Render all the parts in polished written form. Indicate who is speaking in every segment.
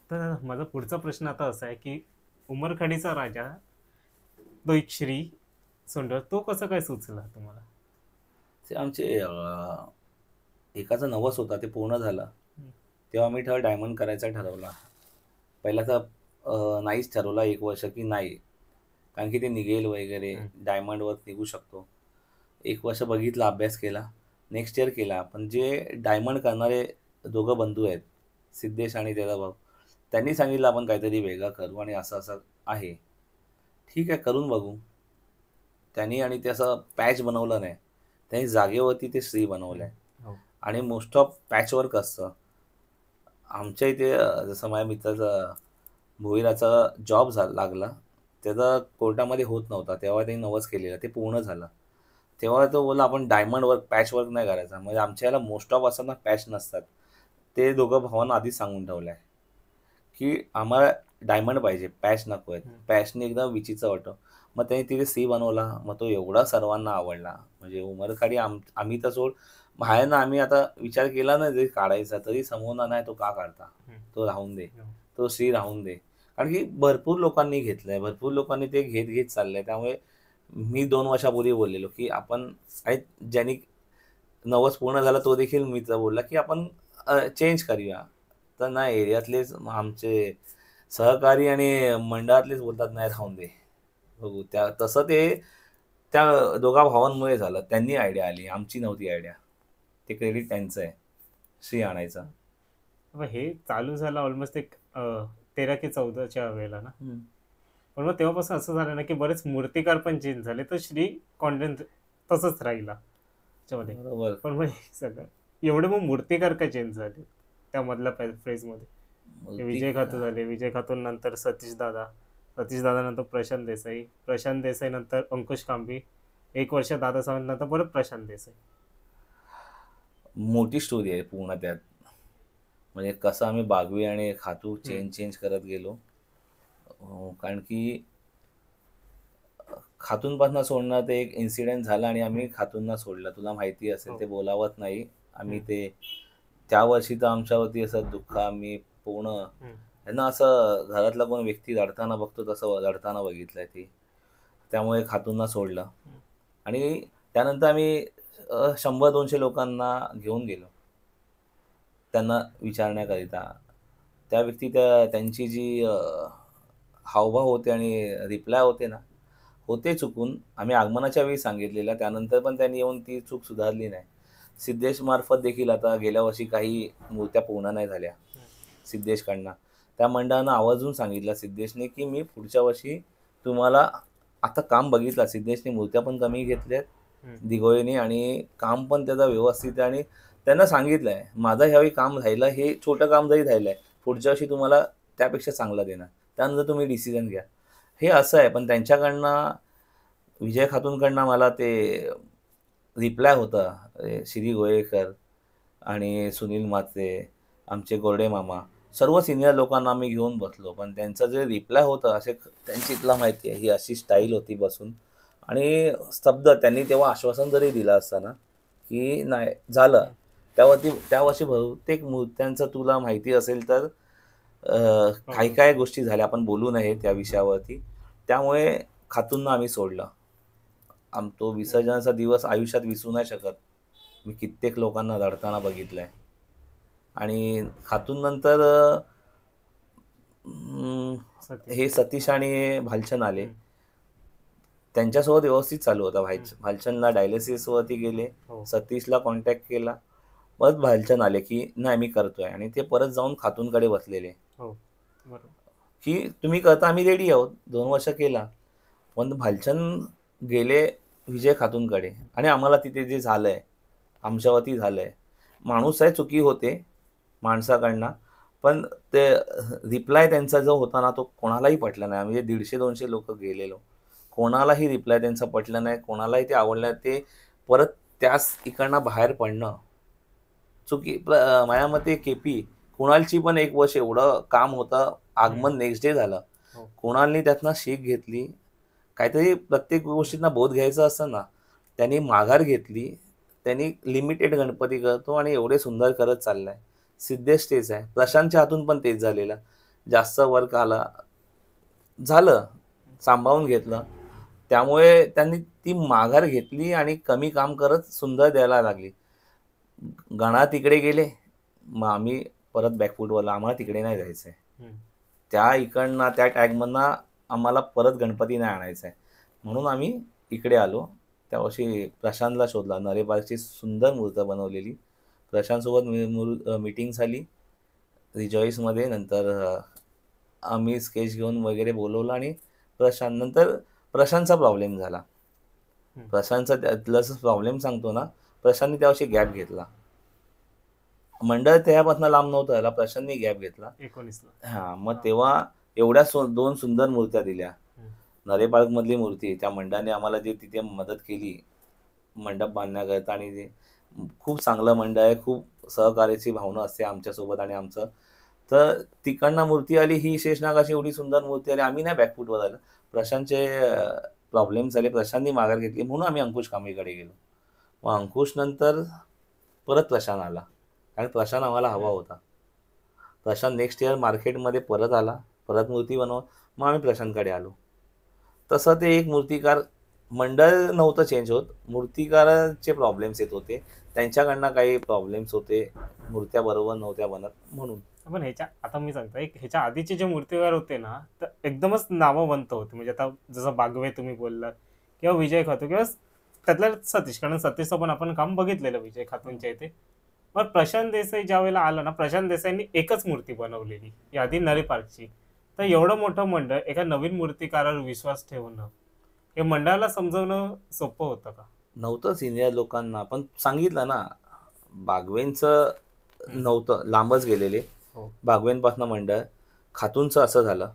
Speaker 1: तर माझा पुढचा प्रश्न आता असा आहे की उमरखाडीचा राजा तो एक श्री सोंडर तो कसा काय सुचला तुम्हाला?
Speaker 2: ते आमचे एकाचं नवस होता, ते पूर्ण झालं.
Speaker 1: हम्म,
Speaker 2: तेव्हा मी डायमंड करायचा ठरवला. पहिला तर नाहीच ठरवला 1 वर्ष की नाही. कारण की ते निघेल वगैरे,
Speaker 1: हम्म,
Speaker 2: डायमंडवर निघू शकतो. 1 वर्ष बघितला, अभ्यास केला. नेक्स्ट इयर केला. पण जे डायमंड करणारे दोघं बंधू आहेत, सिद्धेश आणि त्याचा भाऊ, त्यांनी सांगितलं, "आपण काहीतरी वेगळं करू आणि असं-असं आहे." ठीक आहे, करून बघू. त्यांनी आणि ते असं पॅच बनवलं नाही. त्यांनी जागेवरती ते श्री बनवलंय.
Speaker 1: हो.
Speaker 2: आणि मोस्ट ऑफ पॅचवर्क असतं. आमच्या इथे जसं माझ्या मित्राचा भोईराचा जॉब लागला. त्याचा कोर्टामध्ये होत नव्हता. तेव्हा त्यांनी नवस केलेलं. ते पूर्ण झालं. तेव्हा तो बोलला, "आपण डायमंड वर्क, पॅच वर्क नाही करायचा." म्हणजे आमच्या ह्याला मोस्ट ऑफ असतात ना, पॅच नसतात. ते दोघं भावांना आधीच सांगून ठेवलंय, की आम्हाला डायमंड पाहिजे, पॅच नको आहेत.
Speaker 1: हम्म,
Speaker 2: पॅचने एकदम विचित्र वाटतं. मग त्यांनी तिथे सी बनवला. मग तो एवढा सर्वांना आवडला. म्हणजे उमरखाडी आम्ही तर सोड, बाहेरनं आम्ही आता विचार केला ना जरी काढायचा, तरी समोरनं नाही तो का काढता?
Speaker 1: हम्म,
Speaker 2: तो राहून दे.
Speaker 1: हो.
Speaker 2: तो श्री राहून दे. कारण की भरपूर लोकांनी घेतलंय. भरपूर लोकांनी ते घेत चाललंय. त्यामुळे मी 2 वर्षापूर्वी बोललेलो, की आपण आणि ज्यांनी नवस पूर्ण झाला तो देखील मित्र बोलला, की आपण चेंज करूया. तर नाही एरियातलेच आमचे सहकारी आणि मंडळातलेच बोलतात, "नाही राहून दे." बघू तसं ते त्या दोघा भावांमुळे झालं. त्यांनी आयडिया आली. आमची नव्हती आयडिया. ते क्रेडिट त्यांचं आहे, श्री आणायचं.
Speaker 1: मग हे चालू झालं ऑलमोस्ट एक 13 की 14च्या वेळेला ना.
Speaker 2: हं.
Speaker 1: पण मग तेव्हापासून असं झालं ना की बरेच मूर्तिकार पण चेंज झाले तर श्री कॉन्टेंट तसंच राहिला त्याच्यामध्ये.
Speaker 2: बरोबर.
Speaker 1: पण मग हे सगळं एवढे मग मूर्तिकार का चेंज झाले त्यामधल्या फ्रेजमध्ये? ते विजय
Speaker 2: मूर्तिकार
Speaker 1: खातू झाले, विजय खातून नंतर सतीश दादा नंतर प्रशांत देसाई नंतर अंकुश कांबी, 1 वर्ष दादा सावंत नंतर परत प्रशांत देसाई.
Speaker 2: मोठी स्टोरी आहे पूर्ण त्यात. म्हणजे कसं आम्ही बागवी आणि खातू
Speaker 1: हम्म,
Speaker 2: चेंज करत गेलो. कारण की खातूनपासून सोडणं ते एक इन्सिडेंट झाला आणि आम्ही
Speaker 1: हम्म,
Speaker 2: खातूंना सोडलं. तुला माहिती असेल
Speaker 1: हो.
Speaker 2: ते बोलावत नाही. आम्ही
Speaker 1: हम्म,
Speaker 2: ते त्या वर्षी तर आमच्यावरती असं दुःख आम्ही पूर्ण
Speaker 1: हम्म,
Speaker 2: त्यांना असं घरातला कोण व्यक्ती रडताना बघतो तसं रडताना बघितलंय ते. त्यामुळे खातूंना सोडलं
Speaker 1: हम्म,
Speaker 2: आणि त्यानंतर आम्ही 100-200 लोकांना घेऊन गेलो. त्यांना विचारण्याकरिता. त्या व्यक्ती त्यांची जी हावभाव होते आणि रिप्लाय होते ना, होते चुकून. आम्ही आगमनाच्या वेळी सांगितलेलं. त्यानंतर पण त्यांनी येऊन ती चूक सुधारली नाही. सिद्धेशमार्फत देखील आता गेल्या वर्षी काही मूर्त्या पूर्ण नाही झाल्या
Speaker 1: हम्म,
Speaker 2: सिद्धेशकडनं. त्या मंडळानं आवर्जून सांगितलं सिद्धेशने, की "मी पुढच्या वर्षी तुम्हाला." आता काम बघितलं सिद्धेशने मूर्त्या पण कमी घेतल्यात
Speaker 1: हम्म,
Speaker 2: दिघोळीने आणि काम पण त्याचं व्यवस्थित आहे आणि त्यांना सांगितलंय, "माझं ह्यावेळी काम राहिलं, हे छोटं काम जरी राहिलंय, पुढच्या वर्षी तुम्हाला त्यापेक्षा चांगलं देणार. त्यानंतर तुम्ही डिसिजन घ्या." हे असं आहे. पण त्यांच्याकडनं विजय खातूंकडनं मला ते रिप्लाय होता. श्री गोयेकर आणि सुनील म्हात्रे, आमचे गोरडे मामा, सर्व सीनियर लोकांना आम्ही घेऊन बसलो. पण त्यांचं जे रिप्लाय होतं असे त्यांची तुला माहिती आहे, ही अशी स्टाईल होती बसून आणि स्तब्ध. त्यांनी तेव्हा आश्वासन जरी दिलं असतं ना, की नाही झालं.
Speaker 1: हम्म,
Speaker 2: त्यावरती त्या वर्षी बहुतेक मूर्त्यांचं तुला माहिती असेल तर
Speaker 1: हो.
Speaker 2: काही-काही गोष्टी झाल्या. आपण बोलू नये त्या विषयावरती. त्यामुळे खातूंना आम्ही सोडलं. तो
Speaker 1: हम्म,
Speaker 2: विसर्जनाचा दिवस आयुष्यात विसरू नाही शकत. मी कित्येक लोकांना रडताना बघितलंय आणि खातून नंतर
Speaker 1: सतीश.
Speaker 2: हे सतीश
Speaker 1: हा.
Speaker 2: आणि भालचंद आले.
Speaker 1: हम्म,
Speaker 2: त्यांच्यासोबत व्यवस्थित चालू होता.
Speaker 1: हम्म,
Speaker 2: भालचंदला डायलिसिसवरती गेले.
Speaker 1: हो.
Speaker 2: सतीशला कॉन्टॅक्ट केला. मग भालचंद आले, की नाही मी करतोय आणि ते परत जाऊन खातूनकडे बसलेले,
Speaker 1: हो. बरोबर.
Speaker 2: की तुम्ही करता आम्ही रेडी आहोत. 2 वर्ष केला. पण भालचंद गेले विजय खातूनकडे आणि आम्हाला तिथे जे झालंय, आमच्यावरती झालंय. माणूस आहे, चुकी होते माणसाकडनं. पण ते रिप्लाय त्यांचा जो होता ना, तो कोणालाही पटला नाही. म्हणजे 150-200 लोकं गेलेलो. कोणालाही रिप्लाय त्यांचा पटला नाही. कोणालाही ते आवडलं नाही. ते परत त्याच इकडनं बाहेर पडणं माझ्या मते के-पी, कुणालची पण 1 वर्ष एवढं काम होतं.
Speaker 1: हम्म,
Speaker 2: आगमन नेक्स्ट डे झालं.
Speaker 1: हो.
Speaker 2: कुणालनी त्यातनं शीख घेतली. काहीतरी प्रत्येक
Speaker 1: हम्म,
Speaker 2: गोष्टींना बोध घ्यायचा असतं ना, त्यांनी माघार घेतली. त्यांनी लिमिटेड गणपती करतो आणि एवढे सुंदर करत चाललाय. सिद्धेश तेच आहे. प्रशांतच्या हातून पण तेच झालेलं. जास्त वर्क आला, झालं, सांभाळून घेतलं. त्यामुळे त्यांनी ती माघार घेतली आणि कमी काम करत सुंदर द्यायला लागली. गणा तिकडे गेले, मग आम्ही परत बॅकफूटवरला, आम्हाला तिकडे नाही जायचं आहे.
Speaker 1: हम्म.
Speaker 2: त्या इकडनं त्या टॅगमधनं आम्हाला परत गणपती नाही आणायचा आहे, म्हणून आम्ही इकडे आलो. त्यावर्षी प्रशांतला शोधला. नरेपारची सुंदर मूर्त बनवलेली. प्रशांतसोबत मीटिंग झाली रिजॉईसमध्ये. नंतर आम्ही स्केच घेऊन वगैरे बोलवलं आणि नंतर प्रशांतचा प्रॉब्लेम झाला. प्रशांतचा त्यातला प्रॉब्लेम सांगतो ना, प्रशांतने त्यावर्षी गॅप घेतला. मंडळ त्यापासून लांब नव्हतं, याला प्रशांतने गॅप घेतला
Speaker 1: 19ला.
Speaker 2: हां. मग तेव्हा एवढ्या 2 सुंदर मूर्त्या दिल्या. नरे पार्कमधली मूर्ती, त्या मंडळाने आम्हाला जी तिथे मदत केली मंडप बांधण्याकरता, आणि ते खूप चांगलं मंडळ आहे, खूप सहकार्याची भावना असते आमच्यासोबत आणि आमचं. तर तिकडनं मूर्ती आली, ही शेषनागाची एवढी सुंदर मूर्ती आली. आम्ही नाही बॅकफूटवर आलो. प्रशांतचे प्रॉब्लेम झाले, प्रशांतनी माघार घेतली, म्हणून आम्ही अंकुश कांबळेकडे गेलो. मग अंकुश नंतर परत प्रशांत आला, कारण प्रशांत आम्हाला हवा होता. प्रशांत नेक्स्ट इयर मार्केटमध्ये परत आला, परत मूर्ती बनव, मग आम्ही प्रशांतकडे आलो. तसं ते एक मूर्तिकार मंडळ नव्हतं चेंज होत, मूर्तिकाराचे प्रॉब्लेम्स येत होते, त्यांच्याकडनं काही प्रॉब्लेम्स होते, मूर्त्या बरोबर नव्हत्या बनत म्हणून.
Speaker 1: पण आता मी सांगतो, ह्याच्या आधीचे जे मूर्तिकार होते ना, तर एकदमच नामवंत होते. म्हणजे आता जसं बागवे तुम्ही बोललात, किंवा विजय खातू, किंवा त्यातल्या सतीश, कारण सतीशचं पण आपण काम बघितलेलं विजय खातूंच्या इथे. पण प्रशांत देसाई ज्या वेळेला आला ना, प्रशांत देसाईंनी एकच मूर्ती बनवलेली, यादी नरी पार्कची. तर एवढं मोठं मंडळ एका नवीन मूर्तिकारावर विश्वास ठेवणं, हे मंडळाला समजवणं सोपं होतं का?
Speaker 2: नव्हतं सिनियर लोकांना, पण सांगितलं ना, बागवेंचं नव्हतं, लांबच गेलेले. बागवेंपासून मंडळ, खातूंचं असं झालं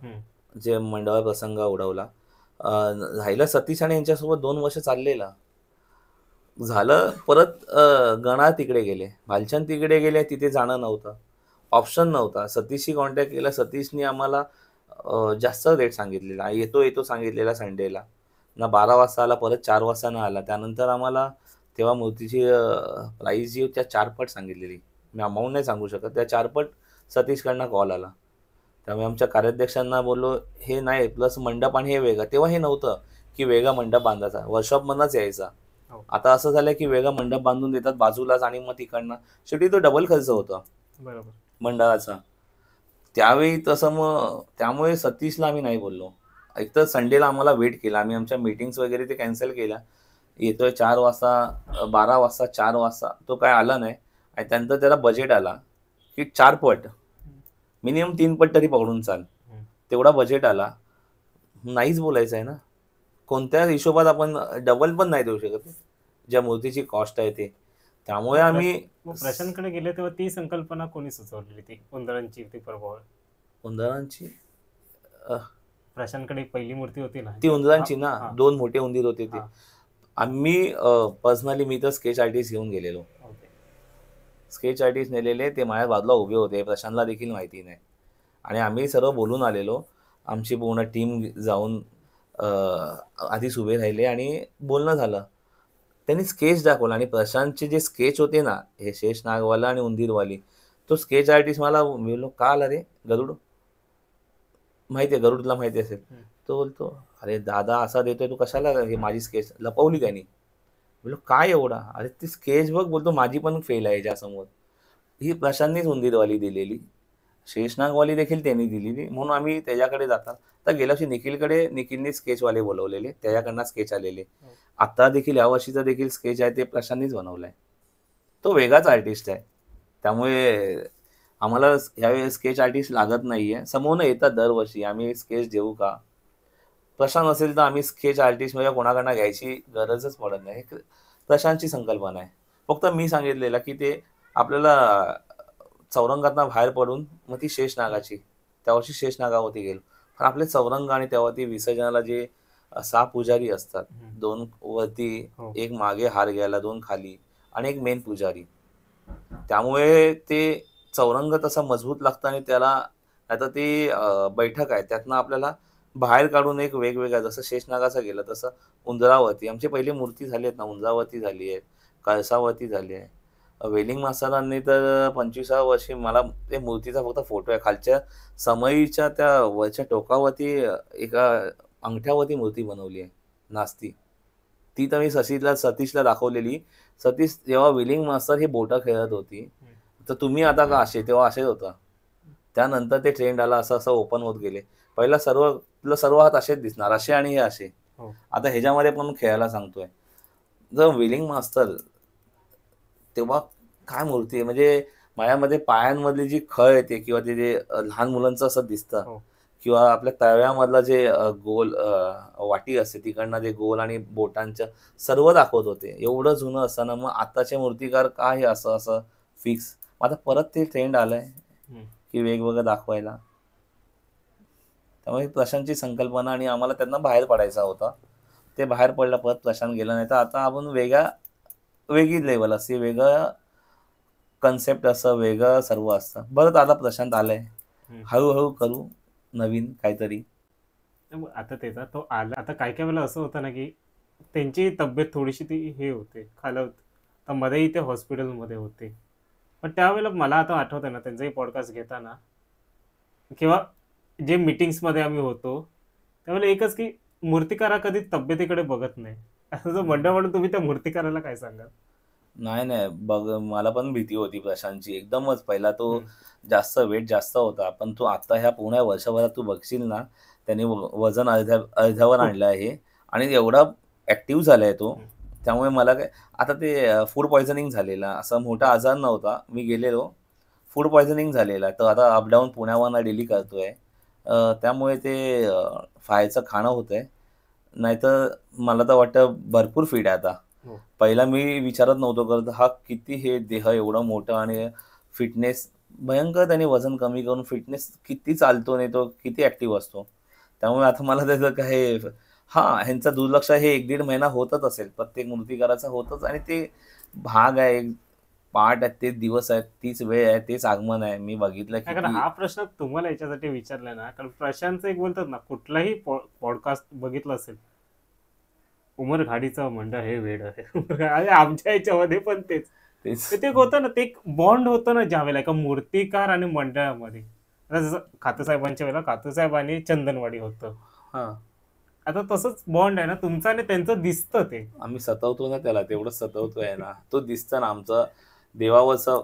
Speaker 2: जे मंडळ प्रसंग उडवला. राहिलं सतीश आणि यांच्यासोबत 2 वर्ष चाललेलं झालं. परत गणा तिकडे गेले, भालचंद तिकडे गेले, तिथे जाणं नव्हतं, ऑप्शन नव्हता. सतीशशी कॉन्टॅक्ट केला, सतीशनी आम्हाला जास्त रेट सांगितलेला, येतो सांगितलेला संडेला, ना 12 वाजता आला, परत 4 वाजता न आला. त्यानंतर आम्हाला तेव्हा मूर्तीची प्राईस जी त्या 4 पट सांगितलेली, मी अमाऊंट नाही सांगू शकत, त्या 4 पट सतीशकडनं कॉल आला. त्यामुळे आमच्या कार्याध्यक्षांना बोललो, हे नाही, प्लस मंडप आणि हे वेगळं. तेव्हा हे नव्हतं की वेगळा मंडप बांधायचा, वर्कशॉपमधनंच यायचा. आता असं झालं की वेगळा मंडप बांधून देतात बाजूलाच, आणि मग तिकडनं शेवटी तो डबल खर्च होता
Speaker 1: बरोबर
Speaker 2: मंडळाचा. त्यावेळी तसं, मग त्यामुळे सतीशला आम्ही नाही बोललो. एकतर संडेला आम्हाला वेट केला, आम्ही आमच्या मीटिंग्स वगैरे ते कॅन्सल केल्या. येतोय 4 वाजता, 12 वाजता, 4 वाजता, तो काय आला नाही. आणि त्यानंतर त्याला बजेट आला की 4 पट, मिनिमम 3 पट तरी पकडून चाल, तेवढा बजेट आला. नाहीच बोलायचं आहे ना, कोणत्या हिशोबात आपण डबल पण नाही देऊ शकत ज्या मूर्तीची कॉस्ट आहे ते. त्यामुळे आम्ही
Speaker 1: प्रशांतकडे गेले तेव्हा ती संकल्पना कोणी सुचवलेली, ती उंदरांची, ती प्रभाव
Speaker 2: उंदरांची,
Speaker 1: प्रशांतकडे पहिली मूर्ती होती ना,
Speaker 2: ती उंदरांची ना, 2 मोठे उंदीर होते ते. आम्ही पर्सनली, मी तर स्केच आर्टिस्ट घेऊन गेलेलो, स्केच आर्टिस्ट नेलेले, ते माझ्या बाजूला उभे होते, प्रशांतला देखील माहिती नाही. आणि आम्ही सर्व बोलून आलेलो, आमची पूर्ण टीम जाऊन आधीच उभे राहिले आणि बोलणं झालं. त्यांनी स्केच दाखवला, आणि प्रशांतचे जे स्केच होते ना, हे शेष नागवाला आणि उंदीरवाली, तो स्केच आर्टिस्ट मला बोललो, का आला रे गरुड, माहिती आहे गरुडला, माहिती असेल. तो बोलतो, अरे दादा असा देतोय, तू कशाला हे माझी स्केच लपवली त्यांनी. बोललो काय एवढा, अरे ती स्केच बघ, बोलतो माझी पण फेल आहे याच्यासमोर. ही प्रशांतनीच उंदीरवाली दिलेली, शेषनागवाली देखील त्यांनी दिलेली, म्हणून आम्ही त्याच्याकडे जातात. तर गेल्या वर्षी निखिलने स्केचवाले बोलवलेले, त्याच्याकडनं स्केच आलेले. आता देखील यावर्षीचा देखील स्केच आहे ते प्रशांतनीच बनवलाय, तो वेगळाच आर्टिस्ट आहे. त्यामुळे आम्हाला ह्यावेळी स्केच आर्टिस्ट लागत नाहीये, समोरून येतात दरवर्षी, आम्ही स्केच देऊ का. प्रशांत असेल तर आम्ही स्केच आर्टिस्ट म्हणजे कोणाकडनं घ्यायची गरजच पडत नाही, प्रशांतची संकल्पना आहे. फक्त मी सांगितलेलं की ते आपल्याला चौरंगातनं बाहेर पडून, मग ती शेषनागाची, त्यावर्षी शेषनागावरती गेलो, पण आपले चौरंग आणि तेव्हा ती विसर्जनाला जे 6 पुजारी असतात, 2 वरती, एक मागे हार घ्यायला, 2 खाली, आणि एक मेन पुजारी. त्यामुळे ते चौरंग तसा मजबूत लागतं, आणि त्याला आता ती बैठक आहे, त्यातनं आपल्याला बाहेर काढून एक वेगवेगळा, जसं शेषनागाचं गेलं तसं उंदरावरती आमची पहिली मूर्ती झाली आहेत ना, उंदरावरती झाली आहे, कळसावरती झाली आहे, वेलिंग मास्तरांनी तर 25व्या वर्षी मला ते मूर्तीचा फक्त फोटो आहे. खालच्या समईच्या त्या वरच्या टोकावरती एका अंगठ्यावरती मूर्ती बनवली आहे, नाचती. ती तर मी सतीशला दाखवलेली. सतीश जेव्हा वेलिंग मास्तर ही बोटं खेळत होती, तर तुम्ही आता का असे? तेव्हा असेच होता. त्यानंतर ते ट्रेंड आला, असं असं ओपन होत गेले. पहिला सर्व हात असेच दिसणार, असे आणि हे असे.
Speaker 1: हो.
Speaker 2: आता ह्याच्यामध्ये पण खेळायला सांगतोय. जर विलिंग मास्टर तेव्हा काय मूर्ती आहे, म्हणजे माझ्यामध्ये पायांमधली जी खळ येते किंवा ते जे लहान मुलांचं असं दिसतं
Speaker 1: हो.
Speaker 2: किंवा आपल्या तळव्यामधला जे गोल वाटी असते तिकडनं जे गोल आणि बोटांच्या सर्व दाखवत होते. एवढं जुनं असताना मग आताचे मूर्तिकार काय हे असं असं फिक्स. आता परत ते ट्रेंड आलंय
Speaker 1: हम्म.
Speaker 2: की वेगवेगळं दाखवायला. त्यामुळे प्रशांतची संकल्पना आणि आम्हाला त्यांना बाहेर पडायचा होता. ते बाहेर पडलं, परत प्रशांत गेला. नाही तर आता आपण वेगळी लेवल असते, वेगळं कन्सेप्ट असं, वेगळं सर्व असतं. बरं आता प्रशांत आलाय,
Speaker 1: हम्म.
Speaker 2: हळूहळू करू नवीन काहीतरी.
Speaker 1: तर मग आता त्याचा तो आला. आता काय काय वेळेला असं होतं ना की त्यांची तब्येत थोडीशी ती हे होते, खालावते. तर मध्येही ते हॉस्पिटलमध्ये होते. पण त्यावेळेला मला आता आठवतं ना त्यांचाही पॉडकास्ट घेताना किंवा जे मीटिंग्समध्ये आम्ही होतो, त्यावेळेला एकच की मूर्तिकार कधी तब्येतीकडे बघत नाही. असं जर म्हणणं म्हणून तुम्ही त्या मूर्तिकाराला काय सांगाल?
Speaker 2: नाही, नाही. बघ, मला पण भीती होती प्रशांतची. एकदमच पहिला तो
Speaker 1: हम्म.
Speaker 2: जास्त वेट जास्त होता. पण तो आता ह्या पूर्ण वर्षभरात तू बघशील ना, त्याने वजन अर्ध्यावर
Speaker 1: खूप.
Speaker 2: आणलं आहे आणि एवढा ॲक्टिव्ह झालाय तो.
Speaker 1: हम्म.
Speaker 2: त्यामुळे मला काय, आता ते फूड पॉइझनिंग झालेला. असा मोठा आजार नव्हता. मी गेलेलो. फूड पॉइझनिंग झालेला. तर आता अप पुण्यावरनं डेली करतोय. त्यामुळे ते बाहेरचं खाणं होतंय. नाहीतर मला तर वाटतं भरपूर फिट आहे आता.
Speaker 1: हो.
Speaker 2: पहिला मी विचारत नव्हतो करत, हा किती हे देह एवढं मोठं आणि फिटनेस भयंकर, त्याने वजन कमी करून फिटनेस किती चालतो नाही तो किती ॲक्टिव्ह असतो. त्यामुळे आता मला त्याचं काय, हां, ह्यांचा दुर्लक्ष हे 1-1.5 महिना होतच असेल. प्रत्येक मूर्तिकाराचा होतच आणि ते भाग आहे, पार्ट आहेत, तेच दिवस आहेत, तीच वेळ आहे, तेच आगमन आहे. मी बघितलं
Speaker 1: नाही, कारण
Speaker 2: किती.
Speaker 1: हा प्रश्न तुम्हाला याच्यासाठी विचारलाय ना, कारण प्रशांतचं एक बोलतात ना, कुठलाही पॉडकास्ट बघितलं असेल, उमर घाडीचं मंडळ हे वेड आहे. आणि आमच्या याच्यामध्ये पण तेच.
Speaker 2: तेच.
Speaker 1: तर ते एक होतं ना, ते एक बॉन्ड होतं ना ज्यावेळेला एका मूर्तिकार आणि मंडळामध्ये. आता जसं खातेसाहेबांच्या वेळेला खातेसाहेब आणि चंदनवाडी होतं.
Speaker 2: हां.
Speaker 1: आता तसंच बॉन्ड आहे ना तुमचं आणि त्यांचं, दिसतं ते.
Speaker 2: आम्ही सतावतो ना त्याला, तेवढं सतावतोय ना. तो दिसतं ना आमचं देवावरचं,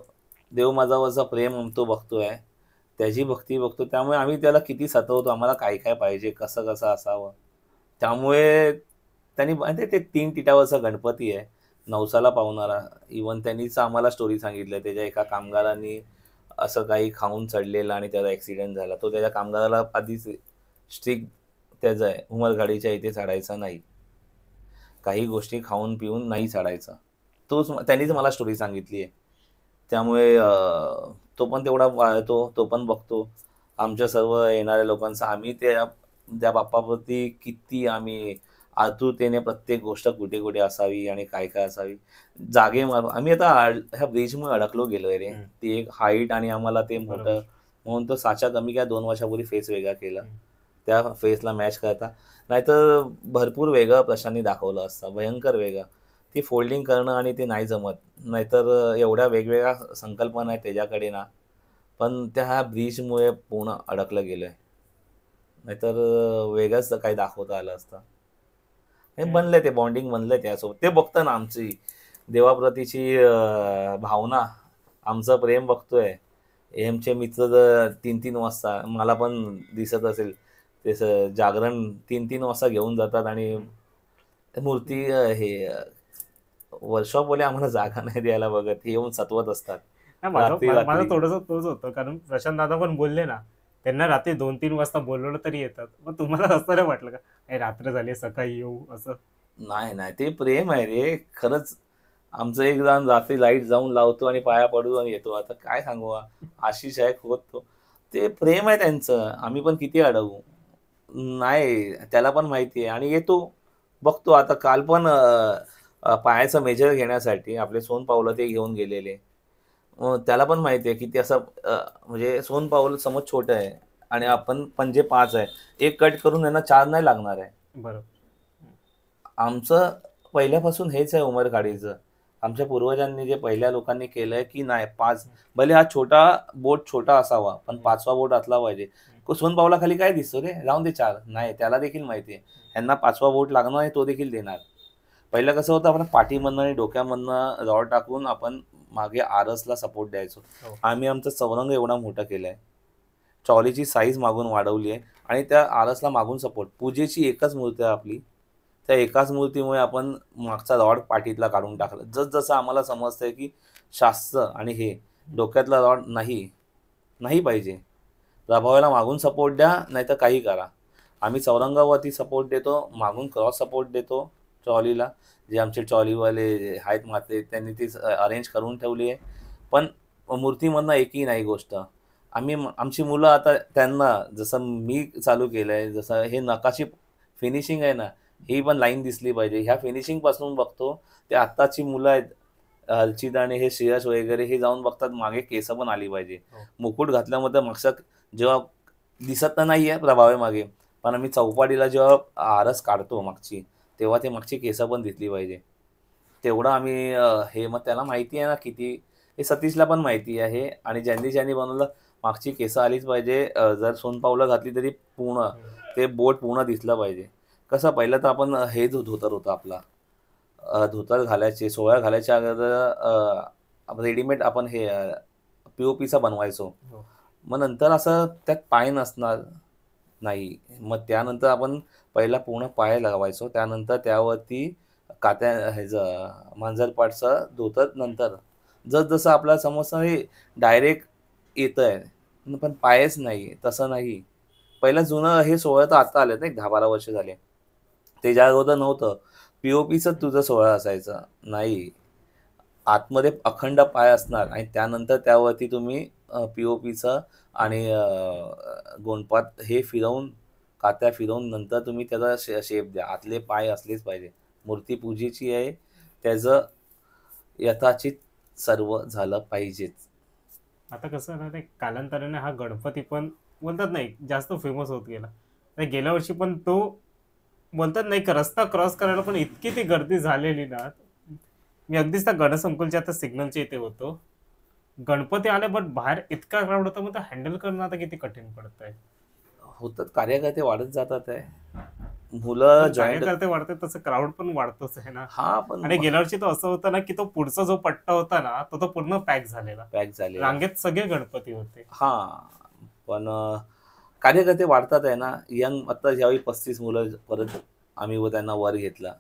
Speaker 2: देवमाजावरचं प्रेम तो बघतोय. त्याची भक्ती बघतो. त्यामुळे आम्ही त्याला किती सतावतो. आम्हाला काय काय पाहिजे, कसं कसं असावं. त्यामुळे त्यांनी माहिती आहे ते 3 टिटावरचा गणपती आहे, नवसाला पावणारा. इव्हन त्यांनीच आम्हाला स्टोरी सांगितलं. त्याच्या एका कामगारांनी असं काही खाऊन चढलेलं आणि त्याचा ॲक्सिडेंट झाला. तो त्याच्या कामगाराला आधीच स्ट्रिक्ट त्याचं आहे, उमरगाडीच्या इथे चढायचा नाही. काही गोष्टी खाऊन पिऊन नाही चढायचा. त्यांनीच मला स्टोरी सांगितली आहे. त्यामुळे तो पण तेवढा वाळतो, तो पण बघतो. आमच्या सर्व येणाऱ्या लोकांचा आम्ही त्या त्या बाप्पाप्रती किती आम्ही आतुरतेने प्रत्येक गोष्ट कुठे-कुठे असावी आणि काय-काय असावी. जागे मारून आम्ही आता ह्या ब्रिजमुळे अडकलो गेलोय रे.
Speaker 1: हम्म.
Speaker 2: ती एक हाईट आणि आम्हाला ते
Speaker 1: बरोबर.
Speaker 2: मोठं म्हणून तो साचा कमी काय 2 वर्षापूर्वी फेस वेगळा केला.
Speaker 1: हम्म.
Speaker 2: त्या फेसला मॅच करता. नाहीतर भरपूर वेगळं प्रशांतनी दाखवलं असतं, भयंकर वेगळं. ती फोल्डिंग करणं आणि ते नाही जमत. नाहीतर एवढ्या वेगवेगळ्या संकल्पना आहेत त्याच्याकडे ना, पण त्या ब्रिजमुळे पूर्ण अडकलं गेलोय. नाहीतर वेगळंच काही दाखवता आलं असतं. हे
Speaker 1: काय.
Speaker 2: बनलंय, ते बॉन्डिंग बनलंय त्यासोबत. ते बघतं ना आमची देवाप्रतीची भावना, आमचं प्रेम बघतोय. एमचे मित्र जर 3-3 वाजता मला पण दिसत असेल, ते जागरण 3-3 वाजता घेऊन जातात आणि
Speaker 1: हम्म.
Speaker 2: मूर्ती वर्कशॉपवाले आम्हाला जागा नाही द्यायला बघत. हे येऊन सतवत असतात
Speaker 1: नाही, माझं
Speaker 2: रात्री-रात्री.
Speaker 1: थोडंसं तोच होतं, कारण प्रशांत दादा पण बोलले ना, त्यांना रात्री 2-3 वाजता बोलवलं तरी येतात. मग तुम्हाला असं नाही वाटलं का, "अरे रात्र झाली, सकाळी येऊ" असं?
Speaker 2: नाही, नाही. ते प्रेम आहे रे. खरंच आमचं एक जण रात्री लाईट जाऊन लावतो आणि पाया पडू आणि येतो. आता काय सांगू, आशिष आहे खोत तो. ते प्रेम आहे त्यांचं. आम्ही पण किती अडवू. नाही, त्याला पण माहिती आहे आणि येतो. बघतो आता काल पण पायाचं मेजर घेण्यासाठी आपले सोनपावलं ते घेऊन गेलेले. त्याला पण माहिती आहे की ते असं म्हणजे सोनपावलं समज छोटं आहे आणि
Speaker 1: हम्म.
Speaker 2: आपण पंजे 5 आहे. एक कट करून त्यांना 4 नाही लागणार आहे.
Speaker 1: बरोबर.
Speaker 2: आमचं पहिल्यापासून हेच आहे उमर काडीचं. आमच्या पूर्वजांनी जे पहिल्या लोकांनी केलंय की नाही, 5 भले हा बोट छोटा असावा पण 5वा बोट असला पाहिजे. सोनपावलाखाली काय दिसतो रे, जाऊन दे 4. नाही, त्याला देखील माहिती आहे ह्यांना 5वा बोट लागणार आणि तो देखील देणार. पहिलं कसं होतं, आपण पाठीमधनं आणि डोक्यामधनं रॉड टाकून आपण मागे आरसला सपोर्ट द्यायचो.
Speaker 1: हो.
Speaker 2: आम्ही आमचा चौरंग एवढा मोठा केलाय, ट्रॉलीची साईज मागून वाढवली आहे आणि त्या आरसला मागून सपोर्ट. पूजेची एकच मूर्ती आहे आपली, त्या एकाच मूर्तीमुळे आपण मागचा रॉड पाठीतला काढून टाकला. जसं आम्हाला समजतंय की शास्त्र आणि हे डोक्यातला रॉड नाही पाहिजे. प्रभावाला मागून सपोर्ट द्या, नाहीतर काही करा. आम्ही चौरंगावरती सपोर्ट देतो, मागून क्रॉस सपोर्ट देतो ट्रॉलीला. जे आमचे ट्रॉलीवाले आहेत माते त्यांनी ती अरेंज करून ठेवली आहे. पण मूर्तीमधनं एकही नाही गोष्ट. आमची मुलं आता त्यांना जसं मी चालू केलं आहे, जसं हे नकाशी फिनिशिंग आहे ना, ही पण लाईन दिसली पाहिजे. ह्या फिनिशिंगपासून बघतो ते आत्ताची मुलं आहेत, हलचित आणि हे श्रेयस वगैरे, हे जाऊन बघतात मागे केस पण आली पाहिजे.
Speaker 1: हो.
Speaker 2: मुकुट घातल्यामध्ये मागचं जेव्हा दिसत तर नाही आहे प्रभावे मागे, पण आम्ही चौपाटीला जेव्हा आरस काढतो मागची, तेव्हा ते मागची केस पण दिसली पाहिजे. तेवढं आम्ही हे मग त्याला माहिती आहे ना किती, हे सतीशला पण माहिती आहे. आणि ज्यांनी ज्यांनी बनवलं मागची केसं आलीच पाहिजे. जर सोनपावलं घातली तरी पूर्ण ते बोट पूर्ण दिसलं पाहिजे. कसं पहिलं तर आपण हे जो धोतर होता आपला, धोतर घालायचे, सोळा घालायच्या अगोदर रेडीमेड आपण हे पी-ओ-पीचा बनवायचो.
Speaker 1: हो.
Speaker 2: मग नंतर असं त्यात पाय नसणार नाही. मग त्यानंतर आपण पहिला पूर्ण पाय लावायचो, त्यानंतर त्यावरती कात्या ह्याचं मांजरपाटचं धोतर. नंतर जसं आपल्याला समजतं हे डायरेक्ट येतंय, पण पायच नाही, तसं नाही. पहिलं जुनं हे सोहळं तर आता आलेत नाही, 10-12 वर्ष झाले. त्याच्या अगोदर नव्हतं. पी-ओ-पीचं तुझं सोहळा असायचा. नाही, आतमध्ये अखंड पाय असणार आणि त्यानंतर त्यावरती तुम्ही पी-ओ-पीचं आणि गोंडपाट हे फिरवून, कात्या फिरवून नंतर तुम्ही त्याचा शेप द्या. आतले पाय असलेच पाहिजे. मूर्ती पूजेची आहे, त्याचं यथाचित सर्व झालं पाहिजेच.
Speaker 1: आता कसं ना, ते कालांतराने हा गणपती पण बोलतात नाही जास्त फेमस होत गेला. तर गेल्या वर्षी पण तो बोलतात नाही का, रस्ता क्रॉस करायला पण इतकी ती गर्दी झालेली ना. मी अगदीच त्या गणसंकुलच्या आता सिग्नलच्या इथे होतो. गणपती आले बट बाहेर इतका क्राऊड होता, मग हँडल करणं आता किती कठीण पडतंय.
Speaker 2: होतात, कार्यकर्ते वाढत जातात आहे. मुलं
Speaker 1: पण
Speaker 2: जॉईंट.
Speaker 1: कार्यकर्ते वाढते तसं क्राऊड पण वाढतोच आहे ना.
Speaker 2: हां, पण
Speaker 1: आणि गेल्या वर्षी तो असं होतं ना, की तो पुढचा जो पट्टा होता ना, तो पूर्ण पॅक झालेला.
Speaker 2: पॅक झालेला.
Speaker 1: रांगेत सगळे गणपती होते.
Speaker 2: हां, पण कार्यकर्ते वाढतात आहे ना. आता ज्यावेळी 35 मुलं परत आम्ही त्यांना वर घेतला,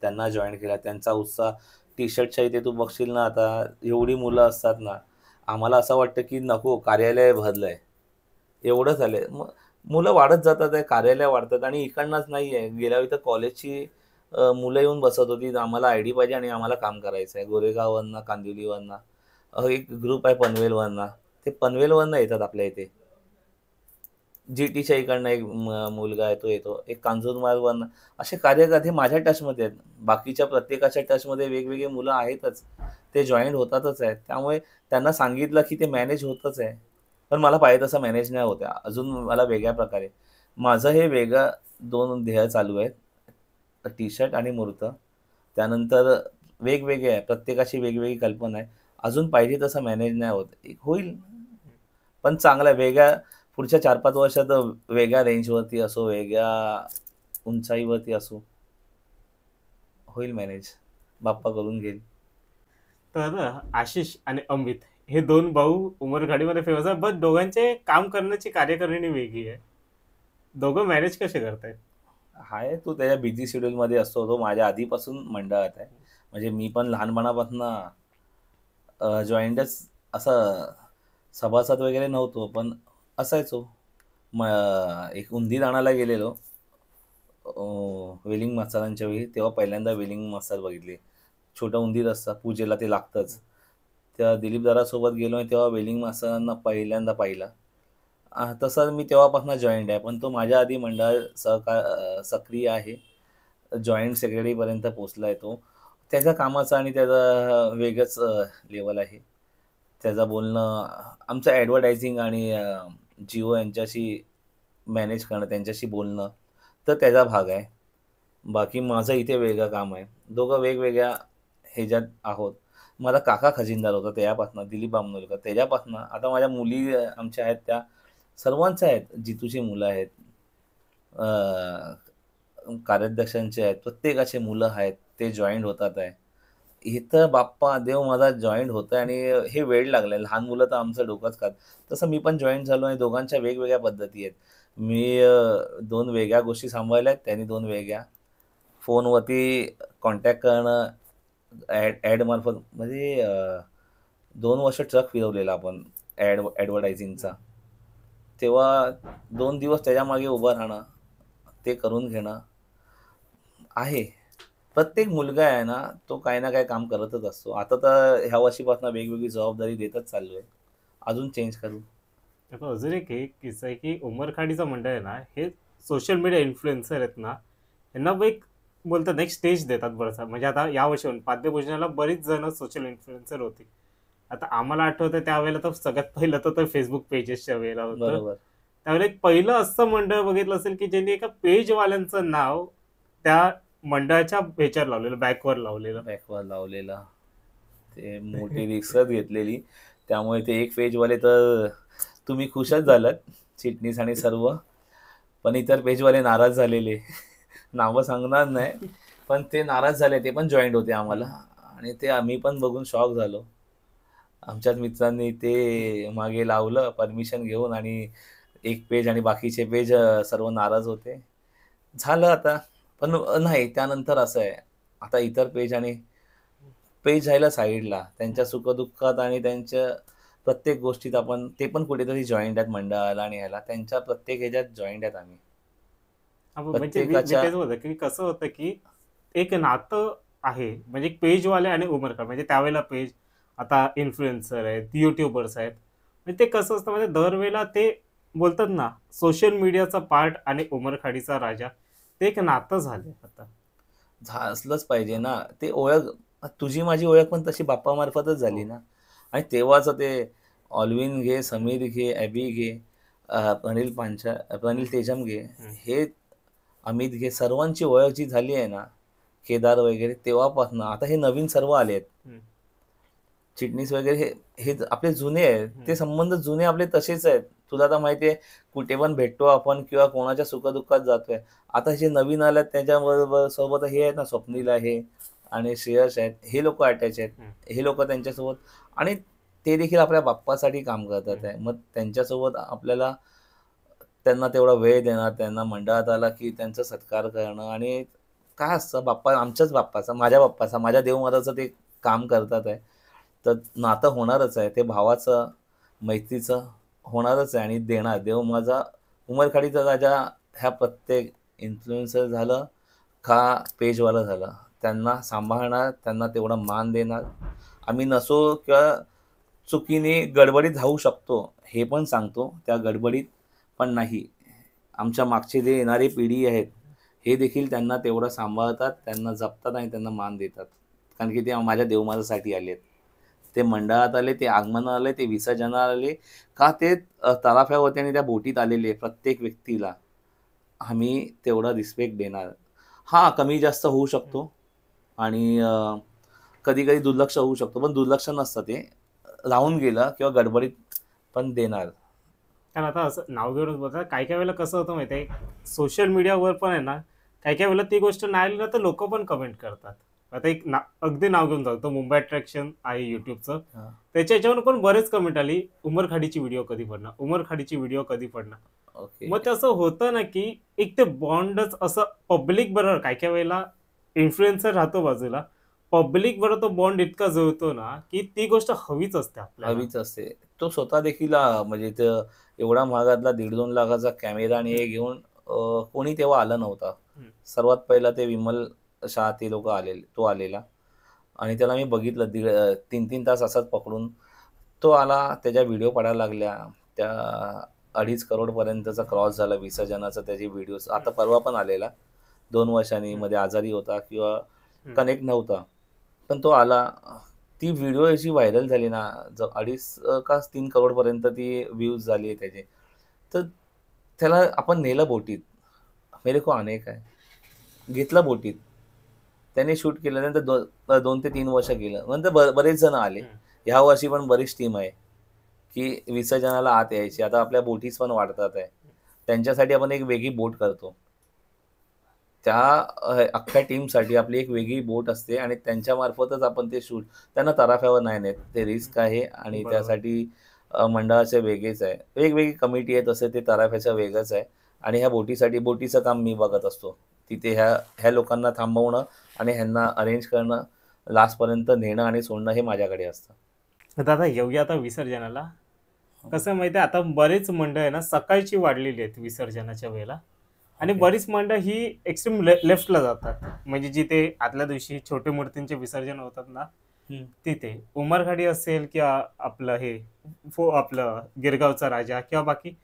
Speaker 2: त्यांना जॉईन केला. त्यांचा उत्साह टी-शर्टच्या इथे तू बघशील ना, आता एवढी मुलं असतात ना, आम्हाला असं वाटतं की नको, कार्यालय भरलंय. एवढं झालंय. मग मुलं वाढत जातात आहे, कार्यालय वाढतात आणि इकडनंच नाही आहे. गेल्या वेळी तर कॉलेजची मुलं येऊन बसत होती, आम्हाला आयडी पाहिजे आणि आम्हाला काम करायचं आहे. गोरेगाववरनं, कांदिवलीवरनं, एक ग्रुप आहे पनवेलवरनं. ते पनवेलवरनं येतात आपल्या इथे. जी-टीच्या इकडनं एक मुलगा आहे, तो येतो. एक कांजूरमार्गवरनं. असे कार्यकर्ते माझ्या टचमध्ये आहेत. बाकीच्या प्रत्येकाच्या टचमध्ये वेगवेगळी मुलं आहेतच. ते जॉईंट होतातच आहेत. त्यामुळे त्यांना सांगितलं की ते मॅनेज होतच आहे. पण मला पाहिजे तसं मॅनेज नाही होत आहे. अजून मला वेगळ्या प्रकारे. माझं हे वेगळं 2 ध्येय चालू आहेत. टी-शर्ट आणि मूर्त. त्यानंतर वेगवेगळे आहे. प्रत्येकाची वेगवेगळी कल्पना आहे. अजून पाहिजे तसं मॅनेज नाही होत. एक होईल, पण चांगला वेगळ्या पुढच्या 4-5 वर्षात वेगळ्या रेंजवरती असो, वेगळ्या उंचाईवरती असो, होईल मॅनेज. बाप्पा करून घेईल.
Speaker 1: तर आशिष आणि अमित हे 2 भाऊ उमरगाडीमध्ये फेमस आहे. बट दोघांचे काम करण्याची कार्यकारिणी वेगळी आहे. दोघं मॅनेज कसे करतायत?
Speaker 2: आहे, तो त्याच्या बिझी शेड्यूलमध्ये असतो. तो माझ्या आधीपासून मंडळात आहे. म्हणजे मी पण लहानपणापासून जॉईंटच, असं सभासद वगैरे नव्हतो, पण असायचो. एक उंदीर आणायला गेलेलो वेलिंग मास्तरांच्या वेळी, तेव्हा पहिल्यांदा वेलिंग मास्तर बघितले. छोटं उंदीर असतं, पूजेला ते लागतंच. त्या दिलीप दादासोबत गेलो आणि तेव्हा वेलिंग मास्तरांना पहिल्यांदा पाहिलं. तसं मी तेव्हापासून जॉईंट आहे, पण तो माझ्या आधी सक्रिय आहे. जॉईंट सेक्रेटरीपर्यंत पोचला आहे तो. त्याच्या कामाचं आणि त्याचं वेगळंच लेवल आहे. त्याचं बोलणं, आमचं ॲडव्हर्टायझिंग आणि जिओ यांच्याशी मॅनेज करणं, त्यांच्याशी बोलणं, तर त्याचा भाग आहे. बाकी माझं इथे वेगळं काम आहे. दोघं वेगवेगळ्या ह्याच्यात आहोत. माझा काका खजिनदार होता त्याच्यापासून, दिलीप बामनोलकर त्याच्यापासून, आता माझ्या मुली आमच्या आहेत त्या सर्वांच्या आहेत, जितूची मुलं आहेत, कार्याध्यक्षांचे आहेत, प्रत्येकाचे मुलं आहेत, ते जॉईंट होतात आहे. इथं बाप्पा देव माझा जॉईंट होतोय आणि हे वेड लागलंय. लहान मुलं तर आमचं डोकंच खात. तसं मी पण जॉईन झालो आणि दोघांच्या वेगवेगळ्या पद्धती आहेत. मी 2 वेगळ्या गोष्टी सांभाळल्या आहेत, त्यांनी 2 वेगळ्या. फोनवरती कॉन्टॅक्ट करणं, ॲडमार्फत म्हणजे 2 वर्ष ट्रक फिरवलेला आपण ॲडव्हर्टायझिंगचा. तेव्हा 2 दिवस त्याच्यामागे उभं राहणं, ते करून घेणं आहे. प्रत्येक मुलगा आहे ना, तो काही ना काही काम करतच असतो. आता तर ह्या वर्षीपासून वेगवेगळी जबाबदारी देतच चाललोय. अजून चेंज करू.
Speaker 1: आता अजून एक किस्सा आहे की उमरखाडीचं मंडळ आहे ना, हे सोशल मीडिया इन्फ्लुएन्सर आहेत ना, यांना एक बोलतात ना, एक स्टेज देतात बरंच. म्हणजे आता यावर्षी पाद्यभूषणाला बरीच जण सोशल इन्फ्लुएन्सर होती. आता आम्हाला आठवतं त्यावेळेला तर सगळ्यात पहिलं तर फेसबुक पेजेसच्या वेळेला होतं.
Speaker 2: बरोबर.
Speaker 1: त्यावेळेला एक पहिलं असं मंडळ बघितलं असेल की ज्यांनी एका पेजवाल्यांचं नाव त्या मंडळाच्या ह्याच्यावर लावलेलं, बॅकवर लावलेलं.
Speaker 2: बॅकवर लावलेला. ते मोठी रिस्कच घेतलेली. त्यामुळे ते एक पेजवाले तर तुम्ही खुशच झालात, चिटणीस आणि सर्व. पण इतर पेजवाले नाराज झालेले. नावं सांगणार नाही, पण ते नाराज झाले. ते पण जॉईंट होते आम्हाला आणि ते आम्ही पण बघून शॉक झालो. आमच्याच मित्रांनी ते मागे लावलं परमिशन घेऊन आणि एक पेज आणि बाकीचे पेज सर्व नाराज होते. झालं आता. पण नाही त्यानंतर असं आहे, आता इतर पेज आणि पेज राहिलं साईडला. त्यांच्या सुखदुःखात आणि त्यांच्या प्रत्येक गोष्टीत आपण ते पण कुठेतरी जॉईंट आहेत मंडळाला आणि ह्याला. त्यांच्या प्रत्येक ह्याच्यात जॉईंट आहेत आम्ही.
Speaker 1: म्हणजे मी
Speaker 2: प्रत्येकाच्या
Speaker 1: तेच होतं की कसं होतं की एक नातं आहे, म्हणजे एक पेजवाले आणि उमरखाड, म्हणजे त्यावेळेला पेज, आता इन्फ्लुएन्सर आहेत, युट्यूबर्स आहेत. म्हणजे ते कसं असतं म्हणजे दरवेळेला ते बोलतात ना, सोशल मीडियाचा पार्ट आणि उमरखाडीचा राजा, ते एक नातं झाले आता.
Speaker 2: असलंच पाहिजे ना. ते ओळख तुझी माझी ओळख पण तशी बाप्पामार्फतच झाली
Speaker 1: हो.
Speaker 2: ना. आणि तेव्हाचं ते ऑल्विन घे, समीर घे, ॲबी घे,
Speaker 1: हम्म,
Speaker 2: प्रणील तेजम घे,
Speaker 1: हम्म,
Speaker 2: हे अमित घे, सर्वांची ओळख जी झाली आहे ना, केदार वगैरे तेव्हापासून आता हे नवीन सर्व आले आहेत.
Speaker 1: हम्म,
Speaker 2: चिटणीस वगैरे हे हे आपले जुने आहेत. ते
Speaker 1: हम्म,
Speaker 2: संबंध जुने आपले तसेच आहेत. तुला तर माहिती आहे, कुठे पण भेटतो आपण किंवा कोणाच्या सुखदुःखात जातोय. आता जे नवीन आल्यात त्याच्याबरोबर सोबत हे आहेत ना, स्वप्नील आहे आणि श्रेयस आहेत. हे लोकं अटॅच आहेत.
Speaker 1: हम्म,
Speaker 2: हे लोकं त्यांच्यासोबत आणि ते देखील आपल्या बाप्पासाठी काम करतात
Speaker 1: हम्म.
Speaker 2: आहे. मग त्यांच्यासोबत आपल्याला त्यांना तेवढा वेळ देणार, त्यांना मंडळात आला की त्यांचा सत्कार करणं आणि काय असतं बाप्पा आमच्याच बाप्पाचा, माझ्या बाप्पाचा, माझ्या देवमाताचं ते काम करतात आहे. तर नातं होणारच आहे. ते भावाचं, मैत्रीचं होणारच आहे आणि देणार. देव माझा उमरखाडीचा राजा ह्या प्रत्येक इन्फ्लुएन्सर झालं का पेजवाला झालं, त्यांना सांभाळणार, त्यांना तेवढा मान देणार. आम्ही नसो किंवा चुकीने गडबडीत राहू शकतो, हे पण सांगतो. त्या गडबडीत पण नाही. आमच्या मागची जे येणारी पिढी आहेत, हे देखील त्यांना तेवढं सांभाळतात, त्यांना जपतात आणि त्यांना मान देतात. कारण की ते माझ्या देवमातासाठी आले आहेत. ते मंडळात आले, ते आगमनाला आले, ते विसर्जनाला आले का ते तराफ्यावरती आणि त्या बोटीत आलेले प्रत्येक व्यक्तीला आम्ही तेवढा रिस्पेक्ट देणार. हां, कमी जास्त होऊ शकतो आणि कधी-कधी दुर्लक्ष होऊ शकतो. पण दुर्लक्ष नसतं ते. राहून गेलं किंवा गडबडीत पण देणार.
Speaker 1: कारण आता असं नाव घेऊनच बोलतात, काही काही वेळेला कसं होतं माहिती आहे, सोशल मीडियावर पण आहे ना, काही काही वेळेला ती गोष्ट नाही आली ना, तर लोक पण कमेंट करतात. आता एक अगदी नाव घेऊन जातो, मुंबई अट्रॅक्शन आहे युट्यूबचं,
Speaker 2: हां,
Speaker 1: त्याच्या याच्यावर पण बरेच कमेंट आली, उमरखाडीची व्हिडिओ कधी पडणार, उमरखाडीची व्हिडिओ कधी पडणार.
Speaker 2: ओके.
Speaker 1: मग ते असं होतं ना की एक ते बॉन्डच असं पब्लिक बरोबर, काय काय वेळेला इन्फ्लुएन्सर राहतो बाजूला, पब्लिक बरोबर तो बॉन्ड इतका जुळतो ना की ती गोष्ट हवीच असते आपल्याला.
Speaker 2: हवीच असते. तो स्वतः देखील म्हणजे ते एवढा महागातला 1.5-2 लाखाचा कॅमेरा आणि हे घेऊन कोणी तेव्हा आलं नव्हतं.
Speaker 1: हम्म,
Speaker 2: सर्वात पहिला ते विमल शाह ते लोकं आलेले, तो आलेला आणि त्याला मी बघितलं 3-3 तास असाच पकडून. तो आला, त्याच्या व्हिडिओ पडायला लागल्या. त्या 2.5 करोडपर्यंतचा क्रॉस झाला विसर्जनाचा त्याचे व्हिडिओज. आता
Speaker 1: हम्म,
Speaker 2: परवा पण आलेला. 2 वर्षांनी
Speaker 1: हम्म,
Speaker 2: मध्ये आजारी होता किंवा
Speaker 1: हम्म.
Speaker 2: कनेक्ट नव्हता. पण तो आला. ती व्हिडिओ अशी व्हायरल झाली ना, 2.5 का 3 करोडपर्यंत ती व्ह्यूज झाली आहे त्याची. तर त्याला आपण नेलं बोटीत. मेरे को आने का है. घेतलं बोटीत. त्यांनी शूट केलं, नंतर 2 ते 3 वर्ष केलं, नंतर बरेच जण आले.
Speaker 1: हम्म.
Speaker 2: ह्या वर्षी पण बरीच टीम आहे की विसर्जनाला आत यायची. आता आपल्या बोटीज पण वाढतात आहे, त्यांच्यासाठी आपण एक वेगळी बोट करतो. त्या अख्ख्या टीमसाठी आपली एक वेगळी बोट असते आणि त्यांच्यामार्फतच आपण ते शूट, त्यांना तराफ्यावर नाही नेत, ते रिस्क आहे आणि
Speaker 1: बरोबर.
Speaker 2: त्यासाठी मंडळाचे वेगळेच आहे, वेगवेगळी कमिटी आहे, तसे ते तराफ्याचं वेगळंच आहे. आणि ह्या बोटीसाठी बोटीचं काम मी बघत असतो. तिथे ह्या ह्या लोकांना थांबवणं आणि ह्यांना अरेंज करणं, लास्टपर्यंत नेणं आणि सोडणं हे माझ्याकडे असतं.
Speaker 1: तर दादा येऊया आता विसर्जनाला. कसं आहे माहिती आहे, आता बरेच मंडळ आहे ना सकाळची वाढलेली आहेत विसर्जनाच्या वेळेला. आणि
Speaker 2: ओके.
Speaker 1: बरीच मंडळ ही एक्स्ट्रीम लेफ्टला जातात, म्हणजे जिथे आदल्या दिवशी छोटे मूर्तींचे विसर्जन होतात ना
Speaker 2: हम्म.
Speaker 1: तिथे उमरखाडी असेल किंवा आपलं हे आपलं गिरगावचा राजा किंवा बाकी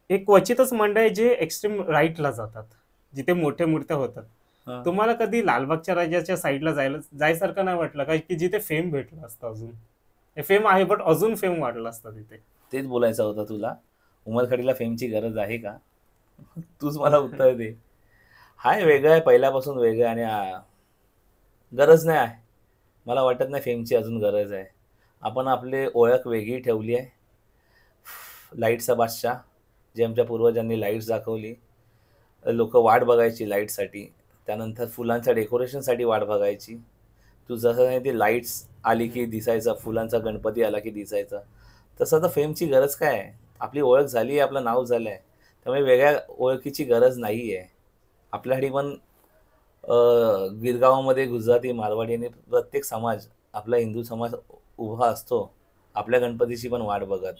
Speaker 1: एक क्वचितच मंडळ आहे जे एक्स्ट्रीम राईटला जातात, जिथे मोठ्या मूर्त्या होतात.
Speaker 2: हा.
Speaker 1: तुम्हाला कधी लालबागच्या राजाच्या साईडला जायसारखं नाही वाटलं का, की जिथे फेम भेटलं असतं अजून? फेम आहे बट अजून फेम वाढलं असतं तिथे.
Speaker 2: तेच बोलायचं होतं तुला. उमरखडीला फेमची गरज आहे का? तूच मला उत्तर दे. हाय, वेगळं आहे, पहिल्यापासून वेगळं आहे आणि गरज नाही आहे. मला वाटत नाही फेमची अजून गरज आहे. आपण आपली ओळख वेगळी ठेवली आहे. लाईटचा बादशाह, जे आमच्या पूर्वजांनी लाईट्स दाखवली. लोक वाट बघायची लाईटसाठी, त्यानंतर फुलांच्या डेकोरेशनसाठी वाट बघायची. तू जसं नाही ते लाईट्स आली की दिसायचा, फुलांचा गणपती आला की दिसायचा, तसं तर फेमची गरज काय आहे? आपली ओळख झाली आहे, आपलं नाव झालं आहे, त्यामुळे वेगळ्या ओळखीची गरज नाही आहे. आपल्यासाठी पण गिरगावामध्ये गुजराती, मारवाडी आणि प्रत्येक समाज, आपला हिंदू समाज उभा असतो आपल्या गणपतीची पण वाट बघत,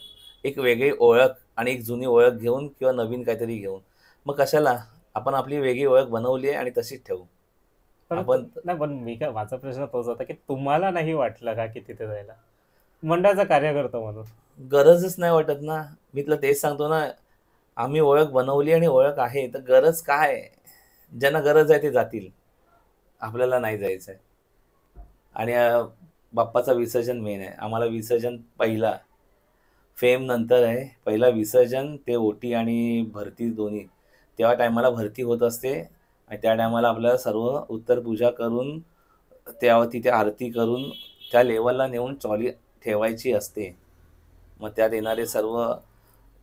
Speaker 2: एक वेगळी ओळख आणि एक जुनी ओळख घेऊन किंवा नवीन काहीतरी घेऊन. मग कशाला, आपण आपली वेगळी ओळख बनवली आहे आणि तशीच ठेवू
Speaker 1: परंतु
Speaker 2: आपण.
Speaker 1: नाही, पण मी काय, माझा प्रश्न तोच होता की तुम्हाला नाही वाटलं का की तिथे जायला मंडळाचा कार्यकर्ता म्हणून?
Speaker 2: गरजच नाही वाटत ना, मी तुला तेच सांगतो ना. आम्ही ओळख बनवली आणि ओळख आहे, तर गरज काय? ज्यांना गरज आहे ते जातील, आपल्याला नाही जायचं आहे. आणि बाप्पाचं विसर्जन मेन आहे आम्हाला. विसर्जन पहिला, फेम नंतर आहे. पहिला विसर्जन, ते ओटी आणि भरती दोन्ही. तेव्हा टायमाला भरती होत असते आणि त्या टायमाला आपल्याला सर्व उत्तर पूजा करून, त्या तिथे आरती करून त्या लेवलला नेऊन ट्रॉली ठेवायची असते. मग त्यात येणारे सर्व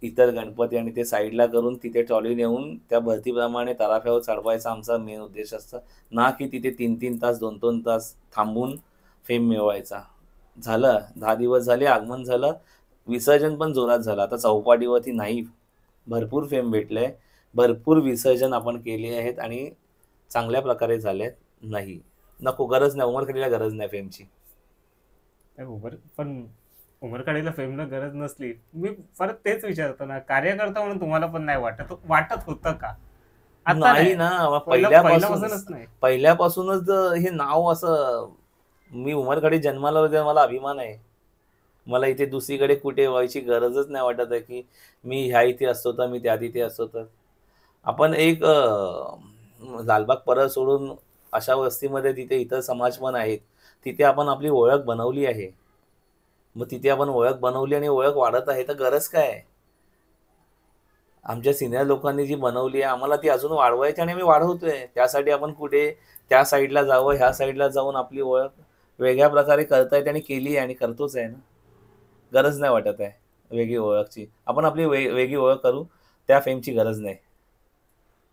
Speaker 2: इतर गणपती आणि ते साईडला करून तिथे ट्रॉली नेऊन त्या भरतीप्रमाणे तराफ्यावर चढवायचा आमचा मेन उद्देश असतं. ना की तिथे 3-3 तास, 2-2 तास थांबून फेम मिळवायचा. झालं, 10 दिवस झाले, आगमन झालं, विसर्जन पण जोरात झालं. आता चौपाटीवरती नाही, भरपूर फेम भेटलंय, भरपूर विसर्जन आपण केले आहेत आणि चांगल्या प्रकारे झाले. नाही, नको, गरज नाही, उमरखेडीला गरज नाही फेमची.
Speaker 1: पण उमरकाडीला फेमला गरज नसली, मी परत तेच विचारतो ना, कार्यकर्ता म्हणून तुम्हाला पण नाही वाटत होतं का? आता
Speaker 2: नाही
Speaker 1: नाही,
Speaker 2: ना,
Speaker 1: पहिल्यापासूनच नाही.
Speaker 2: पहिल्यापासूनच हे नाव असं. मी उमरखेडीत जन्माला होते, मला अभिमान आहे. मला इथे दुसरीकडे कुठे व्हायची गरजच नाही वाटत आहे की मी ह्या इथे असतो तर, मी त्या तिथे असतो तर. आपण एक लालबाग परळ सोडून अशा वस्तीमध्ये तिथे इतर समाज पण आहेत, तिथे आपण आपली ओळख बनवली आहे. मग तिथे आपण ओळख बनवली आणि ओळख वाढत आहे, तर गरज काय आहे? आमच्या सिनियर लोकांनी जी बनवली आहे, आम्हाला ती अजून वाढवायची आणि आम्ही वाढवतोय. त्यासाठी आपण कुठे त्या साईडला जावं, ह्या साईडला जाऊन आपली ओळख वेगळ्या प्रकारे करता येते आणि केली आहे आणि करतोच आहे ना. गरज नाही वाटत आहे वेगळी ओळखची. आपण आपली वेगळी ओळख करू, त्या फेमची गरज नाही.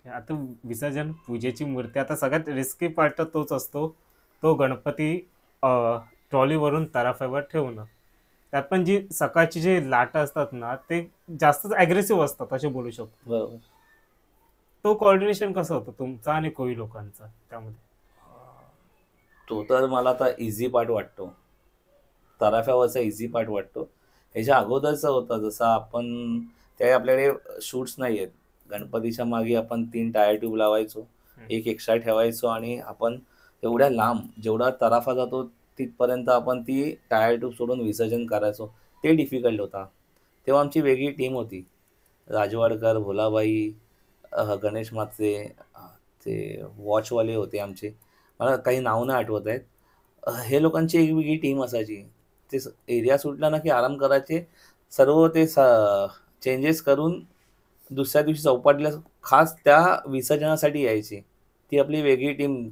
Speaker 1: आता विसर्जन पूजेची मूर्ती, आता सगळ्यात रिस्की पार्ट तोच असतो, तो गणपती ट्रॉलीवरून तराफ्यावर ठेवणं. त्यात पण जी सकाळची जे लाटा असतात ना, ते जास्तच अग्रेसिव्ह असतात असे बोलू शकतो.
Speaker 2: बरोबर.
Speaker 1: तो कोऑर्डिनेशन कसं होतं तुमचा आणि कोळी लोकांचा त्यामध्ये?
Speaker 2: तो तर मला आता इझी पार्ट वाटतो, तराफ्यावरचा इझी पार्ट वाटतो. ह्याच्या अगोदरचा होता, जसा आपण त्या आपल्याकडे शूट्स नाही आहेत. गणपतीच्या मागे आपण 3 टायर ट्यूब लावायचो, एक एक्स्ट्रा ठेवायचो आणि आपण एवढ्या लांब जेवढा तराफा जातो तिथपर्यंत आपण ती टायर ट्यूब सोडून विसर्जन करायचो. ते डिफिकल्ट होता. तेव्हा आमची वेगळी टीम होती. राजवाडकर, भोलाबाई, गणेश मात्रे, ते वॉचवाले होते आमचे. मला काही नाव नाही आठवत आहेत. हे लोकांची एक वेगळी टीम असायची. ते एरिया सुटला ना की आराम करायचे. सर्व ते चेंजेस करून दुसऱ्या दिवशी चौपाटीला खास त्या विसर्जनासाठी यायची. ती आपली वेगळी टीम.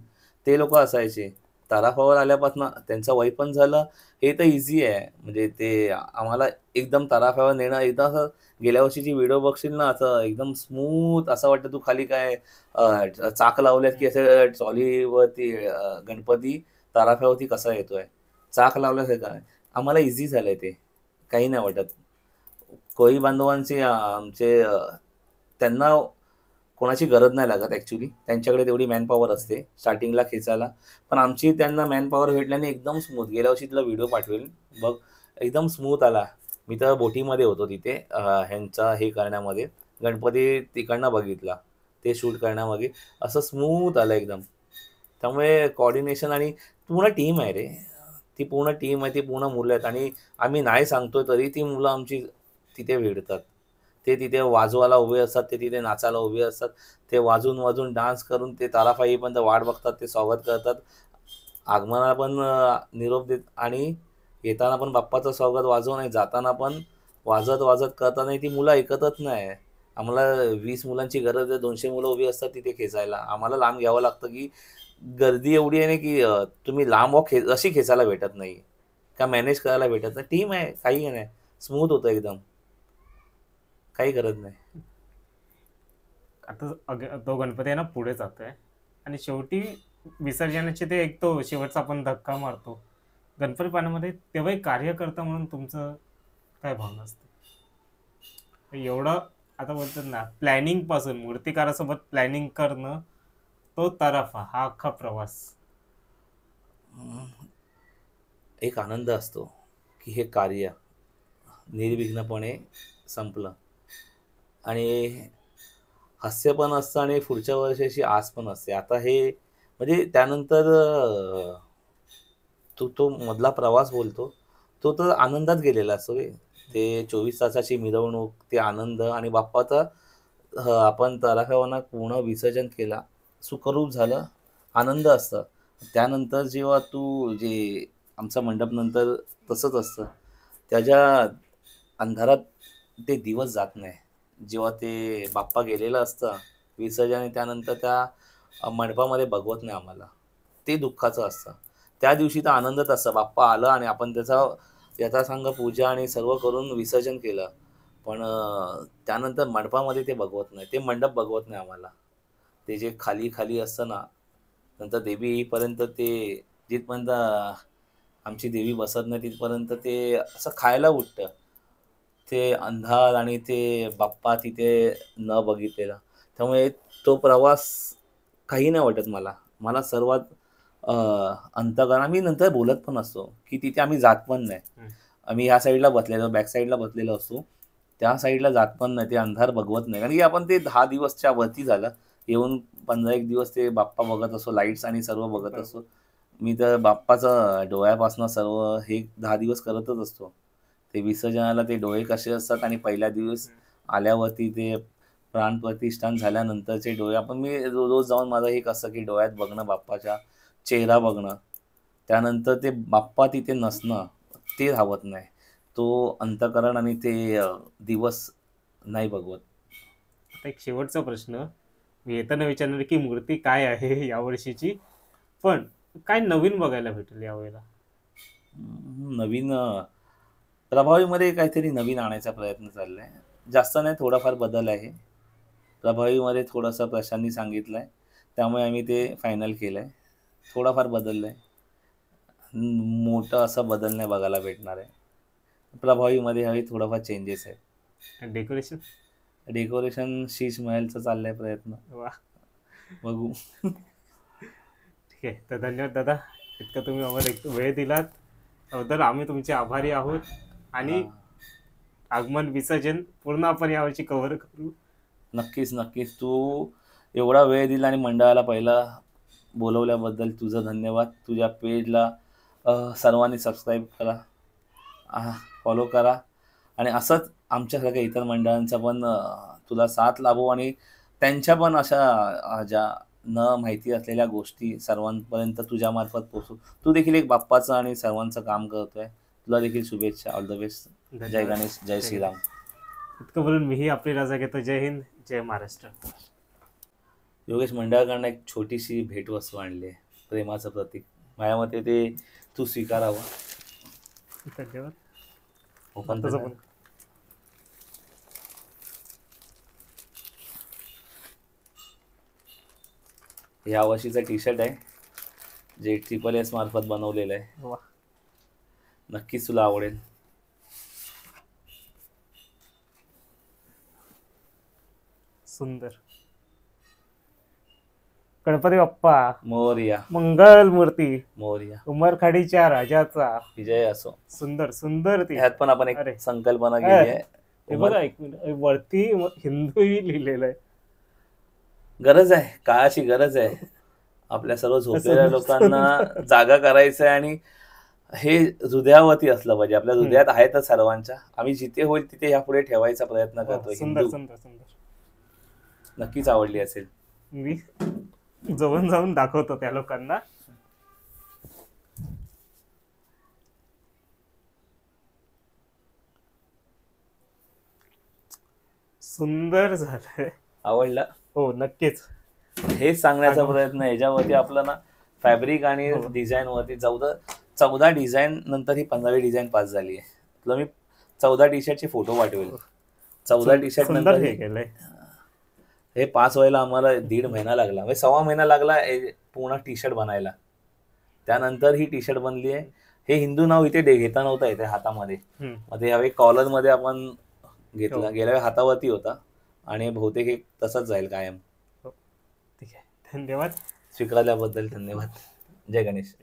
Speaker 2: ते लोक असायचे. ताराफावर आल्यापासून त्यांचं वय पण झालं. हे तर इझी आहे, म्हणजे ते आम्हाला एकदम ताराफ्यावर नेणं, एकदा असं गेल्या वर्षीची व्हिडिओ बघशील ना, असं एकदम स्मूथ असं वाटतं तू खाली काय चाक लावल्यात की असं ट्रॉलीवरती गणपती ताराफ्यावरती कसा येतोय, चाक लावल्यासारखं आहे. आम्हाला इझी झालंय ते, काही नाही वाटत. कोळी बांधवांचे आमचे त्यांना कोणाची गरज नाही लागत ॲक्च्युली. त्यांच्याकडे तेवढी मॅनपॉवर असते स्टार्टिंगला खेचायला. पण आमची त्यांना मॅनपॉवर भेटल्याने एकदम स्मूथ. गेल्या वर्षी तुला व्हिडिओ पाठवेल बघ, एकदम स्मूथ आला. मी तर बोटीमध्ये होतो तिथे ह्यांचा हे करण्यामध्ये. गणपती तिकडनं बघितला ते शूट करण्यामागे. असं स्मूथ आलं एकदम. त्यामुळे कोऑर्डिनेशन आणि पूर्ण टीम आहे रे. ती पूर्ण टीम आहे, ती पूर्ण मुलं आहेत आणि आम्ही नाही सांगतोय तरी ती मुलं आमची तिथे भिडतात. ते तिथे वाजवायला उभे असतात, ते तिथे नाचायला उभे असतात. ते वाजून वाजून डान्स करून ते ताराफा येईपर्यंत वाट बघतात, ते स्वागत करतात. आगमनाला पण निरोप देत आणि येताना पण बाप्पाचं स्वागत वाजवून आणि जाताना पण वाजत वाजत करताना ती मुलं ऐकतच नाही. आम्हाला 20 मुलांची गरज आहे, 200 मुलं उभी असतात तिथे खेचायला. आम्हाला लांब घ्यावं लागतं की गर्दी एवढी आहे ना की तुम्ही लांब अशी खेचायला भेटत नाही का, मॅनेज करायला भेटत नाही. टीम आहे, काही नाही, स्मूथ होतं एकदम, काही गरज नाही.
Speaker 1: आता तो गणपती आहे ना पुढे जातोय आणि शेवटी विसर्जनाचे ते एक तो शेवटचा आपण धक्का मारतो गणपती पाण्यामध्ये, तेव्हा एक कार्यकर्ता म्हणून तुमचं काय भावना असते एवढं? आता बोलतात ना, प्लॅनिंग पासून मूर्तिकारासोबत प्लॅनिंग करणं, तो तराफा, हा अख्खा प्रवास.
Speaker 2: एक आनंद असतो की हे कार्य निर्विघ्नपणे संपलं आणि हास्य पण असतं आणि पुढच्या वर्षाची आस पण असते. आता हे म्हणजे त्यानंतर तो मधला प्रवास बोलतो, तो तर आनंदात गेलेला असतो रे. ते 24 तासाची मिरवणूक, ते आनंद आणि बाप्पाचा आपण तराफ्यावरनं पूर्ण विसर्जन केला, सुखरूप झालं, आनंद असतं. त्यानंतर जेव्हा तू जे आमचा मंडप नंतर तसंच असतं, त्याच्या अंधारात ते दिवस जात नाही. जेव्हा ते बाप्पा गेलेलं असतं विसर्जन आणि त्यानंतर त्या मंडपामध्ये बघवत नाही आम्हाला, ते दुःखाचं असतं. त्या दिवशी तर आनंदच असतं, बाप्पा आलं आणि आपण त्याचा यथासांग पूजा आणि सर्व करून विसर्जन केलं. पण त्यानंतर मंडपामध्ये ते बघवत नाही, ते मंडप बघवत नाही आम्हाला. ते जे खाली खाली असतं ना, नंतर देवी येईपर्यंत ते जिथपर्यंत आमची देवी बसत नाही तिथपर्यंत ते असं खायला उठतं. ते अंधार आणि ते बाप्पा तिथे न बघितलेला. त्यामुळे तो प्रवास काही नाही वाटत मला. मला सर्वात अंतःकरण आम्ही नंतर बोलत पण असतो, की तिथे आम्ही जात पण नाही. आम्ही ह्या साईडला बसलेलो, बॅक साईडला बसलेलो असतो. त्या साईडला जात पण नाही, ते अंधार बघवत नाही. कारण की आपण ते 10 दिवसच्या वरती झालं. येऊन 15-1 दिवस ते बाप्पा बघत असतो, लाईट्स आणि सर्व बघत असतो. मी तर बाप्पाचं डोळ्यापासनं सर्व हे 10 दिवस करतच असतो. ते विसर्जनाला ते डोळे कसे असतात आणि पहिल्या दिवस आल्यावरती ते प्राणप्रतिष्ठान झाल्यानंतरचे डोळे आपण मी रोज जाऊन माझं एक असतं की डोळ्यात बघणं बाप्पाच्या, चेहरा बघणं. त्यानंतर ते बाप्पा तिथे नसणं, ते राहत नाही. तो अंतःकरण आणि ते दिवस नाही बघवत.
Speaker 1: आता एक शेवटचा प्रश्न मी येताना विचारणार की मूर्ती काय आहे यावर्षीची, पण काय नवीन बघायला भेटेल यावेळेला?
Speaker 2: नवीन प्रभावीमध्ये काहीतरी नवीन आणायचा प्रयत्न चाललाय. जास्त नाही, थोडाफार बदल आहे. प्रभावीमध्ये थोडंसं प्रशांतनी सांगितलंय, त्यामुळे आम्ही ते फायनल केलंय. थोडाफार बदललंय. मोठं असं बदल नाही बघायला भेटणार आहे. प्रभावीमध्ये हवे थोडाफार चेंजेस आहेत.
Speaker 1: डेकोरेशन.
Speaker 2: डेकोरेशन शीश महलचा चाललाय प्रयत्न,
Speaker 1: वा,
Speaker 2: बघू.
Speaker 1: ठीक आहे. तर धन्यवाद दादा, इतकं तुम्ही आम्हाला एक वेळ दिलात त्याबद्दल आम्ही तुमचे आभारी आहोत. आणि
Speaker 2: हा,
Speaker 1: आगमन विसर्जन पूर्ण आपण यावर्षी कव्हर करू.
Speaker 2: नक्कीच नक्कीच. तू एवढा वेळ दिला आणि मंडळाला पहिला बोलवल्याबद्दल तुझं धन्यवाद. तुझ्या पेजला सर्वांनी सबस्क्राईब करा, फॉलो करा आणि असंच आमच्यासारख्या इतर मंडळांचा पण तुला साथ लाभो आणि त्यांच्या पण अशा ज्या न माहिती असलेल्या गोष्टी सर्वांपर्यंत तुझ्यामार्फत पोहोचू. तू देखील एक बाप्पाचं आणि सर्वांचं काम करतोय. तुला देखील शुभेच्छा. All the best. जय
Speaker 1: धन्यवाद.
Speaker 2: गणेश, जय
Speaker 1: जय
Speaker 2: श्रीराम.
Speaker 1: इतकं बोलून मीही आपली रजा घेतो. जय हिंद, जय महाराष्ट्र.
Speaker 2: योगेश, मंडळाकडनं एक छोटीशी भेटवस्तू आणली आहे. प्रेमाचं प्रतीक. माझ्या मते ते तू स्वीकारावं.
Speaker 1: धन्यवाद.
Speaker 2: ओपन
Speaker 1: तसं
Speaker 2: कर.
Speaker 1: पण
Speaker 2: ह्या वर्षीचा टी शर्ट आहे जे SSS मार्फत बनवलेलं आहे.
Speaker 1: वा,
Speaker 2: नक्कीच तुला आवडेल.
Speaker 1: सुंदर. गणपती बाप्पा
Speaker 2: मोरया
Speaker 1: मंगल मूर्ती
Speaker 2: मोरया.
Speaker 1: उमरखाडीच्या राजाचा
Speaker 2: विजय असो.
Speaker 1: सुंदर सुंदर ती.
Speaker 2: ह्यात पण आपण एक
Speaker 1: अरे.
Speaker 2: संकल्पना केली आहे.
Speaker 1: हे बघा, एक मिनिट, वरती हिंदूही लिहिलेलं आहे.
Speaker 2: गरज आहे, काळाची गरज आहे. आपल्या सर्व झोपलेल्या
Speaker 1: सुंदर,
Speaker 2: लोकांना
Speaker 1: सुंदर.
Speaker 2: जागा करायचं आहे आणि हे हृदयावरती असलं पाहिजे. आपल्या हृदयात आहेतच सर्वांच्या. आम्ही जिथे होईल तिथे यापुढे ठेवायचा प्रयत्न करतोय.
Speaker 1: सुंदर
Speaker 2: हिंदू.
Speaker 1: सुंदर सुंदर.
Speaker 2: नक्कीच आवडली असेल.
Speaker 1: मी जवळ जाऊन दाखवतो त्या लोकांना. सुंदर झालंय.
Speaker 2: आवडला.
Speaker 1: हो, नक्कीच.
Speaker 2: हेच सांगण्याचा
Speaker 1: आणि-
Speaker 2: प्रयत्न आहे. याच्यावरती आपलं ना फॅब्रिक आणि
Speaker 1: हो.
Speaker 2: डिझाईन वरती 14 डिझाईन नंतर ही 15वी डिझाईन पास झाली आहे. तुला मी 14 टी शर्टचे फोटो पाठवेल. 14 टी शर्ट
Speaker 1: सुंदर
Speaker 2: नंतर
Speaker 1: हे केलंय.
Speaker 2: हे पास व्हायला आम्हाला 1.5 महिना लागला, म्हणजे 1.25 महिना लागला पूर्ण टी शर्ट बनायला. त्यानंतर ही टी शर्ट बनली आहे. हे हिंदू नाव इथे घेता नव्हतं इथे हातामध्ये.
Speaker 1: हम्म.
Speaker 2: मग ते यावेळी कॉलरमध्ये आपण घेतलं.
Speaker 1: हो.
Speaker 2: गेल्या वेळी हातावरती होता आणि बहुतेक हे तसंच जाईल कायम.
Speaker 1: ठीक आहे, धन्यवाद.
Speaker 2: स्वीकारल्याबद्दल धन्यवाद. जय गणेश.